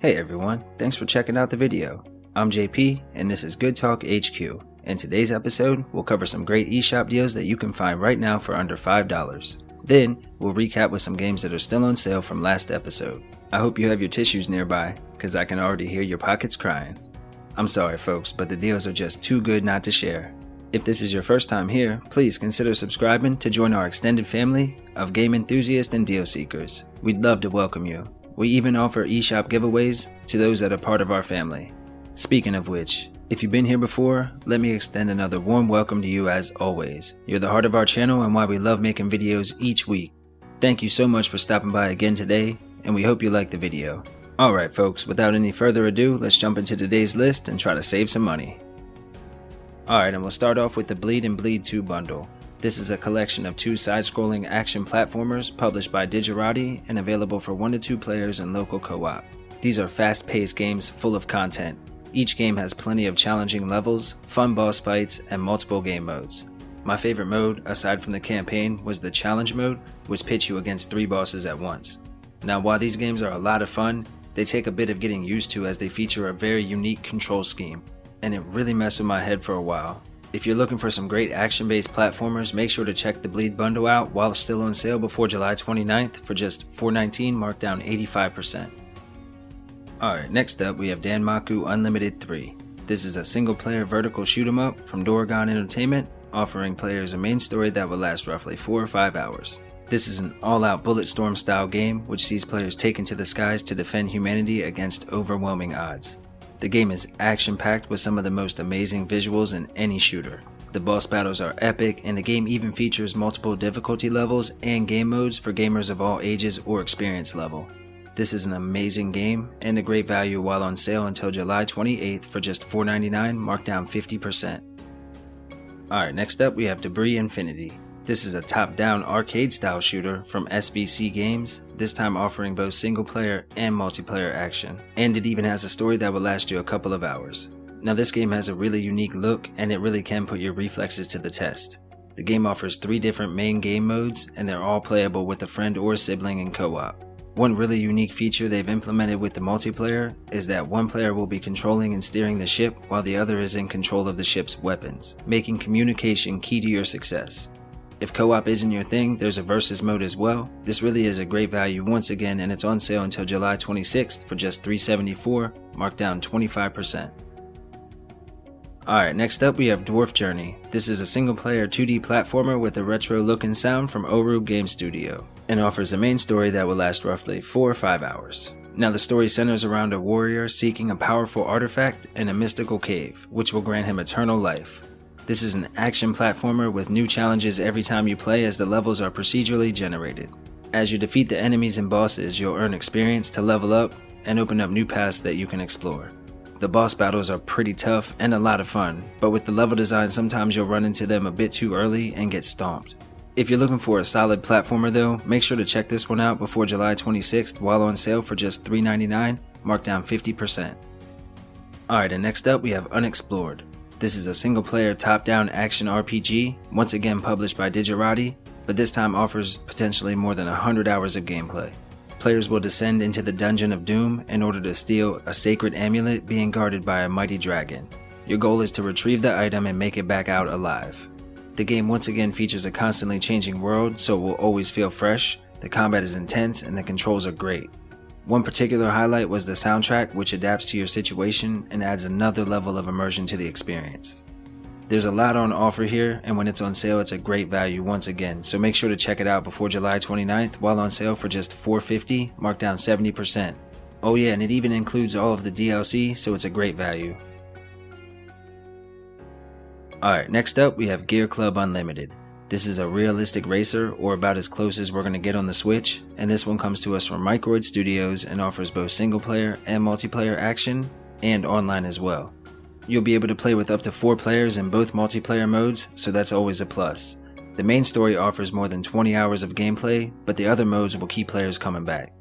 Hey everyone, thanks for checking out the video. I'm JP and this is Good Talk HQ. In today's episode, we'll cover some great eShop deals that you can find right now for under $5. Then, we'll recap with some games that are still on sale from last episode. I hope you have your tissues nearby, cause I can already hear your pockets crying. I'm sorry folks, but the deals are just too good not to share. If this is your first time here, please consider subscribing to join our extended family of game enthusiasts and deal seekers. We'd love to welcome you. We even offer eShop giveaways to those that are part of our family. Speaking of which, if you've been here before, let me extend another warm welcome to you as always. You're the heart of our channel and why we love making videos each week. Thank you so much for stopping by again today, and we hope you liked the video. Alright folks, without any further ado, let's jump into today's list and try to save some money. Alright, and we'll start off with the Bleed and Bleed 2 bundle. This is a collection of 2 side-scrolling action platformers published by Digerati and available for 1 to 2 players in local co-op. These are fast-paced games full of content. Each game has plenty of challenging levels, fun boss fights, and multiple game modes. My favorite mode, aside from the campaign, was the challenge mode, which pits you against 3 bosses at once. Now while these games are a lot of fun, they take a bit of getting used to as they feature a very unique control scheme, and it really messed with my head for a while. If you're looking for some great action-based platformers, make sure to check the Bleed bundle out while it's still on sale before July 29th for just $4.19, marked down 85%. Alright, next up we have Danmaku Unlimited 3. This is a single-player vertical shoot-'em-up from Doragon Entertainment, offering players a main story that will last roughly 4 or 5 hours. This is an all-out bullet storm style game which sees players taken to the skies to defend humanity against overwhelming odds. The game is action-packed with some of the most amazing visuals in any shooter. The boss battles are epic, and the game even features multiple difficulty levels and game modes for gamers of all ages or experience level. This is an amazing game and a great value while on sale until July 28th for just $4.99, marked down 50%. Alright, next up we have Debris Infinity. This is a top-down arcade-style shooter from SVC Games, this time offering both single-player and multiplayer action, and it even has a story that will last you a couple of hours. Now this game has a really unique look, and it really can put your reflexes to the test. The game offers 3 different main game modes, and they're all playable with a friend or sibling in co-op. One really unique feature they've implemented with the multiplayer is that one player will be controlling and steering the ship while the other is in control of the ship's weapons, making communication key to your success. If co-op isn't your thing, there's a versus mode as well. This really is a great value once again, and it's on sale until July 26th for just $3.74, marked down 25%. Alright, next up we have Dwarf Journey. This is a single-player 2D platformer with a retro look and sound from Oru Game Studio, and offers a main story that will last roughly 4 or 5 hours. Now the story centers around a warrior seeking a powerful artifact in a mystical cave, which will grant him eternal life. This is an action platformer with new challenges every time you play, as the levels are procedurally generated. As you defeat the enemies and bosses, you'll earn experience to level up and open up new paths that you can explore. The boss battles are pretty tough and a lot of fun, but with the level design sometimes you'll run into them a bit too early and get stomped. If you're looking for a solid platformer though, make sure to check this one out before July 26th while on sale for just $3.99, marked down 50%. Alright, and next up we have UnExpored. This is a single-player top-down action RPG, once again published by Digerati, but this time offers potentially more than 100 hours of gameplay. Players will descend into the Dungeon of Doom in order to steal a sacred amulet being guarded by a mighty dragon. Your goal is to retrieve the item and make it back out alive. The game once again features a constantly changing world, so it will always feel fresh, the combat is intense, and the controls are great. One particular highlight was the soundtrack, which adapts to your situation and adds another level of immersion to the experience. There's a lot on offer here, and when it's on sale it's a great value once again, so make sure to check it out before July 29th while on sale for just $4.50, marked down 70%. Oh yeah, and it even includes all of the DLC, so it's a great value. Alright, next up we have Gear Club Unlimited. This is a realistic racer, or about as close as we're going to get on the Switch, and this one comes to us from Microid Studios and offers both single player and multiplayer action, and online as well. You'll be able to play with up to 4 players in both multiplayer modes, so that's always a plus. The main story offers more than 20 hours of gameplay, but the other modes will keep players coming back.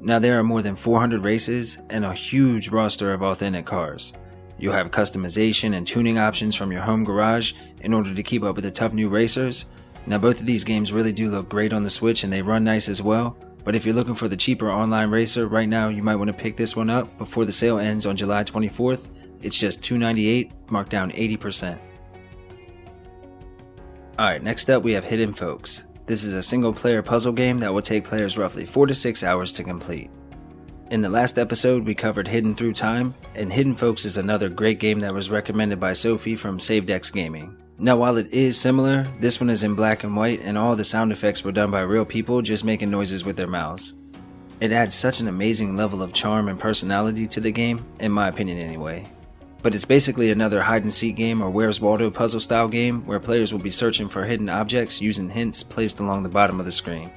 Now there are more than 400 races and a huge roster of authentic cars. You'll have customization and tuning options from your home garage in order to keep up with the tough new racers. Now both of these games really do look great on the Switch and they run nice as well, But if you're looking for the cheaper online racer, right now you might want to pick this one up before the sale ends on July 24th. It's just $298, marked down 80%. Alright, next up we have Hidden Folks. This is a single player puzzle game that will take players roughly 4 to 6 hours to complete. In the last episode we covered Hidden Through Time, and Hidden Folks is another great game that was recommended by Sophie from SaveDex Gaming. Now while it is similar, this one is in black and white and all the sound effects were done by real people just making noises with their mouths. It adds such an amazing level of charm and personality to the game, in my opinion anyway. But it's basically another hide and seek game or Where's Waldo puzzle style game where players will be searching for hidden objects using hints placed along the bottom of the screen.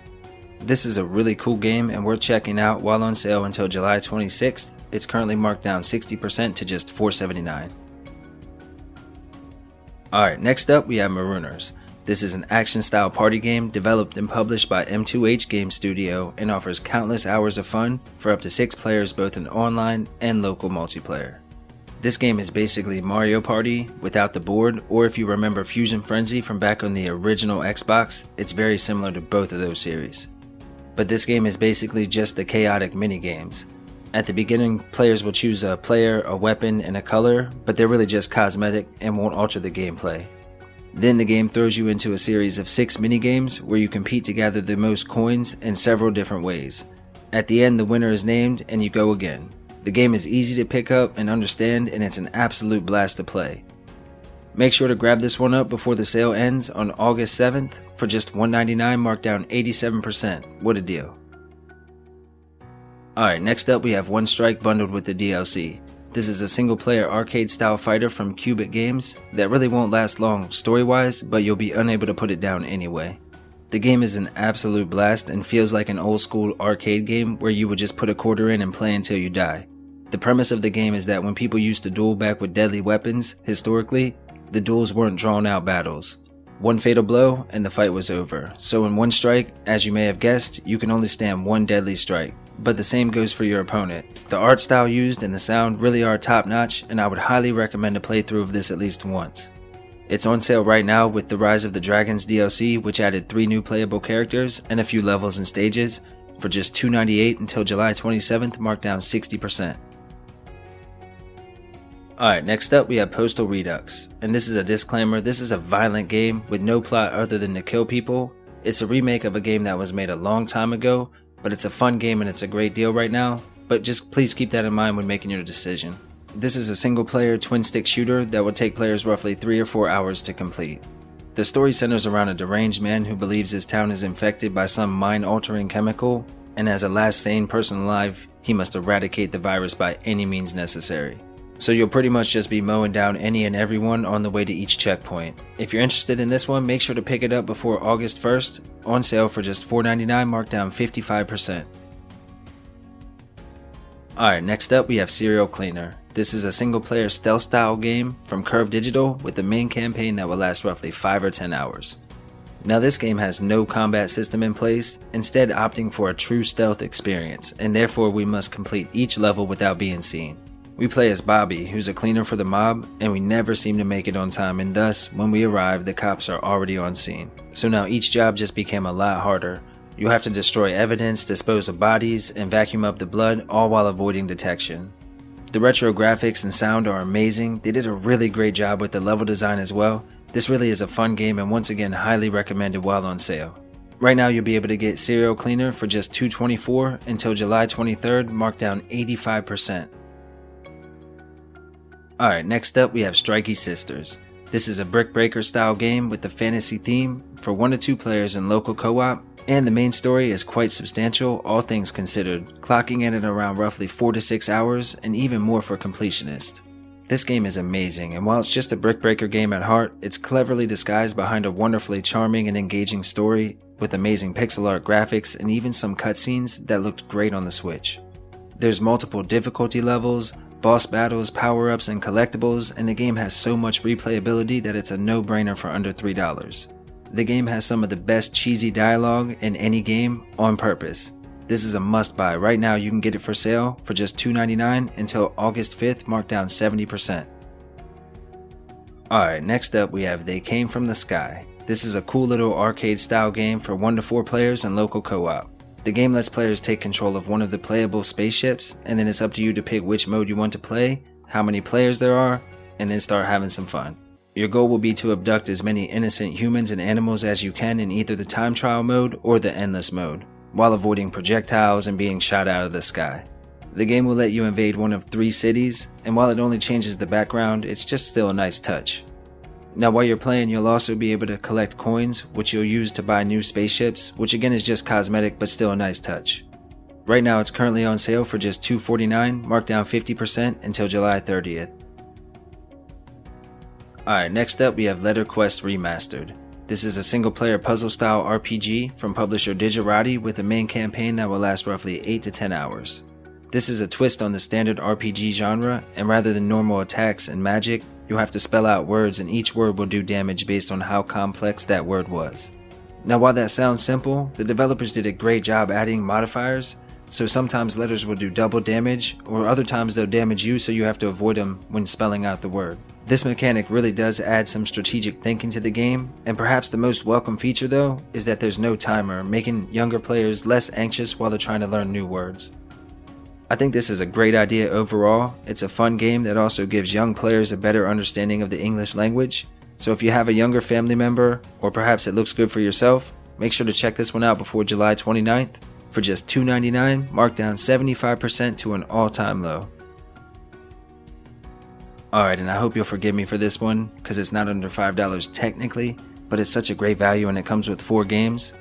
This is a really cool game and worth checking out while on sale until July 26th. It's currently marked down 60% to just $4.79. Alright, next up we have Marooners. This is an action style party game developed and published by M2H Game Studio and offers countless hours of fun for up to 6 players both in online and local multiplayer. This game is basically Mario Party without the board, or if you remember Fusion Frenzy from back on the original Xbox, it's very similar to both of those series. But this game is basically just the chaotic mini-games. At the beginning, players will choose a player, a weapon, and a color, but they're really just cosmetic and won't alter the gameplay. Then the game throws you into a series of 6 minigames where you compete to gather the most coins in several different ways. At the end, the winner is named and you go again. The game is easy to pick up and understand, and it's an absolute blast to play. Make sure to grab this one up before the sale ends on August 7th for just $199, marked down 87%. What a deal. Alright, next up we have One Strike bundled with the DLC. This is a single player arcade style fighter from Cubic Games that really won't last long story wise, but you'll be unable to put it down anyway. The game is an absolute blast and feels like an old school arcade game where you would just put a quarter in and play until you die. The premise of the game is that when people used to duel back with deadly weapons, historically, the duels weren't drawn out battles. One fatal blow and the fight was over. So in One Strike, as you may have guessed, you can only stand one deadly strike. But the same goes for your opponent. The art style used and the sound really are top notch, and I would highly recommend a playthrough of this at least once. It's on sale right now with the Rise of the Dragons DLC, which added 3 new playable characters and a few levels and stages, for just $298 until July 27th, marked down 60%. Alright, next up we have Postal Redux, and this is a disclaimer, this is a violent game with no plot other than to kill people. It's a remake of a game that was made a long time ago, but it's a fun game and it's a great deal right now, but just please keep that in mind when making your decision. This is a single player twin stick shooter that will take players roughly 3 or 4 hours to complete. The story centers around a deranged man who believes his town is infected by some mind altering chemical, and as a last sane person alive, he must eradicate the virus by any means necessary. So you'll pretty much just be mowing down any and everyone on the way to each checkpoint. If you're interested in this one, make sure to pick it up before August 1st, on sale for just $4.99, marked down 55%. Alright, next up we have Serial Cleaner. This is a single player stealth style game from Curve Digital with the main campaign that will last roughly 5 or 10 hours. Now this game has no combat system in place, instead opting for a true stealth experience, and therefore we must complete each level without being seen. We play as Bobby, who's a cleaner for the mob, and we never seem to make it on time, and thus, when we arrive, the cops are already on scene. So now each job just became a lot harder. You'll have to destroy evidence, dispose of bodies, and vacuum up the blood, all while avoiding detection. The retro graphics and sound are amazing. They did a really great job with the level design as well. This really is a fun game and once again highly recommended while on sale. Right now you'll be able to get Serial Cleaner for just $224 until July 23rd, marked down 85%. Alright, next up we have Strikey Sisters. This is a brick breaker style game with a fantasy theme for 1 to 2 players in local co-op, and the main story is quite substantial, all things considered, clocking in at around roughly 4 to 6 hours and even more for completionists. This game is amazing, and while it's just a brick breaker game at heart, it's cleverly disguised behind a wonderfully charming and engaging story with amazing pixel art graphics and even some cutscenes that looked great on the Switch. There's multiple difficulty levels, boss battles, power-ups, and collectibles, and the game has so much replayability that it's a no-brainer for under $3. The game has some of the best cheesy dialogue in any game on purpose. This is a must-buy. Right now you can get it for sale for just $2.99 until August 5th, marked down 70%. Alright, next up we have They Came From the Sky. This is a cool little arcade-style game for 1 to 4 players in local co-op. The game lets players take control of one of the playable spaceships, and then it's up to you to pick which mode you want to play, how many players there are, and then start having some fun. Your goal will be to abduct as many innocent humans and animals as you can in either the time trial mode or the endless mode, while avoiding projectiles and being shot out of the sky. The game will let you invade one of 3 cities, and while it only changes the background, it's just still a nice touch. Now while you're playing, you'll also be able to collect coins, which you'll use to buy new spaceships, which again is just cosmetic but still a nice touch. Right now it's currently on sale for just $2.49, marked down 50% until July 30th. Alright, next up we have Letter Quest Remastered. This is a single player puzzle style RPG from publisher Digerati with a main campaign that will last roughly 8 to 10 hours. This is a twist on the standard RPG genre, and rather than normal attacks and magic, you'll have to spell out words and each word will do damage based on how complex that word was. Now while that sounds simple, the developers did a great job adding modifiers, so sometimes letters will do double damage, or other times they'll damage you so you have to avoid them when spelling out the word. This mechanic really does add some strategic thinking to the game, and perhaps the most welcome feature though is that there's no timer, making younger players less anxious while they're trying to learn new words. I think this is a great idea overall. It's a fun game that also gives young players a better understanding of the English language, so if you have a younger family member, or perhaps it looks good for yourself, make sure to check this one out before July 29th for just $2.99, marked down 75% to an all-time low. Alright, and I hope you'll forgive me for this one, because it's not under $5 technically, but it's such a great value and it comes with 4 games.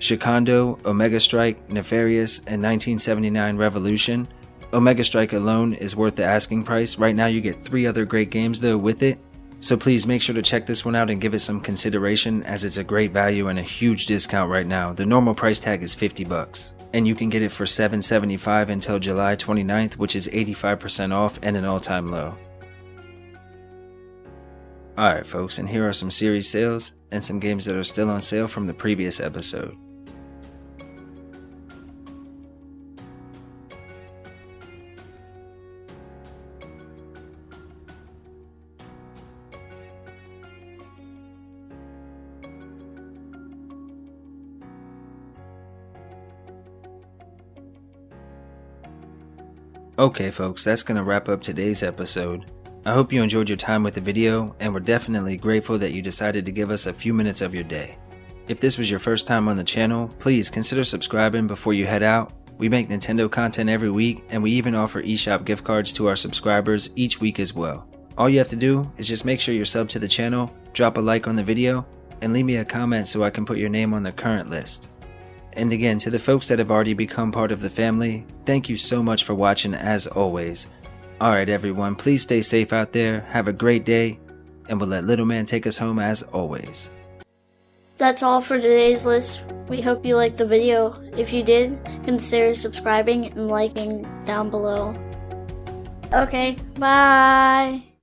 Shikondo, Omega Strike, Nefarious, and 1979 Revolution. Omega Strike alone is worth the asking price. Right now you get 3 other great games though with it, so please make sure to check this one out and give it some consideration, as it's a great value and a huge discount right now. The normal price tag is $50, and you can get it for $7.75 until July 29th, which is 85% off and an all-time low. Alright folks, and here are some series sales and some games that are still on sale from the previous episode. Okay folks, that's going to wrap up today's episode. I hope you enjoyed your time with the video, and we're definitely grateful that you decided to give us a few minutes of your day. If this was your first time on the channel, please consider subscribing before you head out. We make Nintendo content every week, and we even offer eShop gift cards to our subscribers each week as well. All you have to do is just make sure you're subbed to the channel, drop a like on the video, and leave me a comment so I can put your name on the current list. And again, to the folks that have already become part of the family, thank you so much for watching as always. Alright everyone, please stay safe out there, have a great day, and we'll let Little Man take us home as always. That's all for today's list. We hope you liked the video. If you did, consider subscribing and liking down below. Okay, bye!